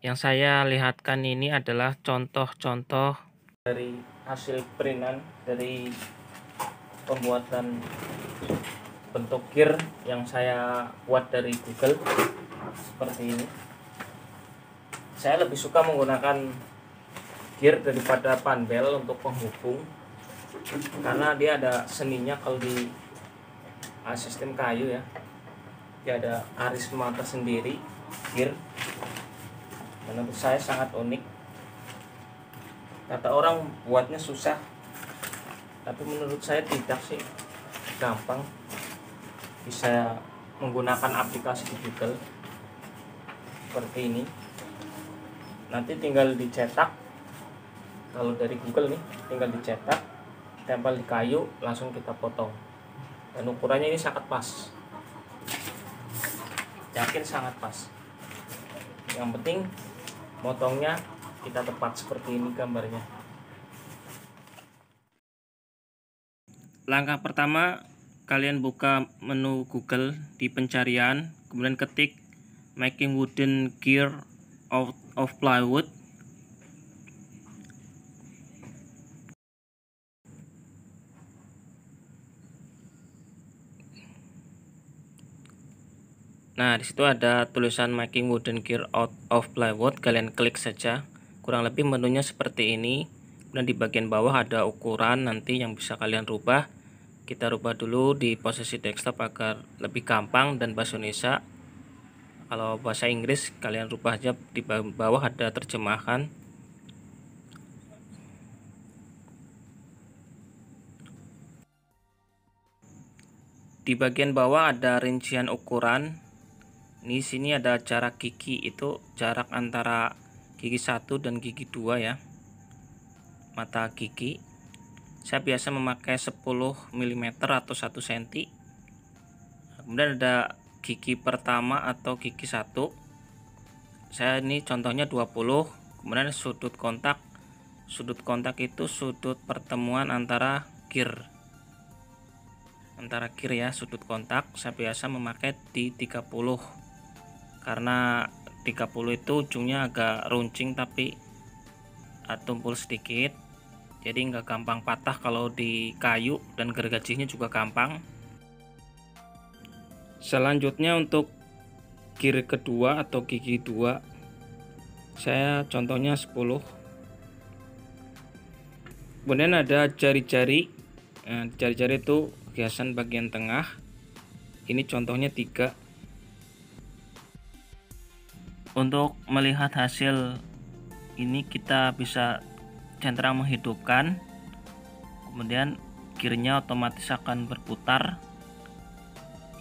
Yang saya lihatkan ini adalah contoh-contoh dari hasil printan dari pembuatan bentuk gear yang saya buat dari Google seperti ini. Saya lebih suka menggunakan gear daripada panbel untuk penghubung, karena dia ada seninya. Kalau di sistem kayu ya, dia ada aris mata sendiri gear. Menurut saya sangat unik. Kata orang buatnya susah, tapi menurut saya tidak sih, gampang. Bisa menggunakan aplikasi di Google seperti ini. Nanti tinggal dicetak. Kalau dari Google nih, tinggal dicetak, tempel di kayu, langsung kita potong. Dan ukurannya ini sangat pas, yakin sangat pas. Yang penting motongnya kita tepat seperti ini gambarnya. Langkah pertama, kalian buka menu Google di pencarian, kemudian ketik making wooden gear of plywood. Nah, di situ ada tulisan making wooden gear out of plywood. Kalian klik saja. Kurang lebih menunya seperti ini. Kemudian di bagian bawah ada ukuran nanti yang bisa kalian rubah. Kita rubah dulu di posisi desktop agar lebih gampang, dan bahasa Indonesia. Kalau bahasa Inggris kalian rubah aja, di bawah ada terjemahan. Di bagian bawah ada rincian ukuran. Di sini ada jarak gigi, itu jarak antara gigi 1 dan gigi 2 ya. Mata gigi. Saya biasa memakai 10 mm atau 1 cm. Kemudian ada gigi pertama atau gigi 1. Saya ini contohnya 20. Kemudian sudut kontak. Sudut kontak itu sudut pertemuan antara gear. Ya, sudut kontak. Saya biasa memakai di 30. Karena 30 itu ujungnya agak runcing tapi tumpul sedikit, jadi nggak gampang patah kalau di kayu, dan gergajinya juga gampang. Selanjutnya untuk gear kedua atau gigi 2, saya contohnya 10. Kemudian ada jari-jari. Nah, jari-jari itu hiasan bagian tengah. Ini contohnya 3. Untuk melihat hasil ini kita bisa centra menghidupkan, kemudian gearnya otomatis akan berputar.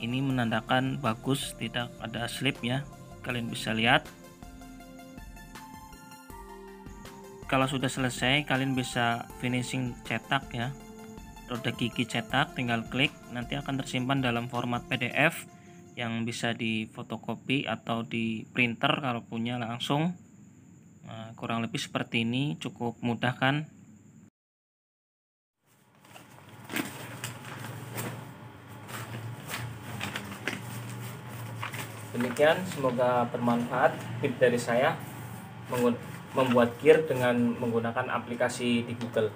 Ini menandakan bagus, tidak ada slip ya, kalian bisa lihat. Kalau sudah selesai kalian bisa finishing cetak ya, roda gigi cetak, tinggal klik, nanti akan tersimpan dalam format PDF yang bisa di fotokopi atau di printer kalau punya langsung. Nah, kurang lebih seperti ini, cukup mudah kan? Demikian, semoga bermanfaat tips dari saya membuat gear dengan menggunakan aplikasi di Google.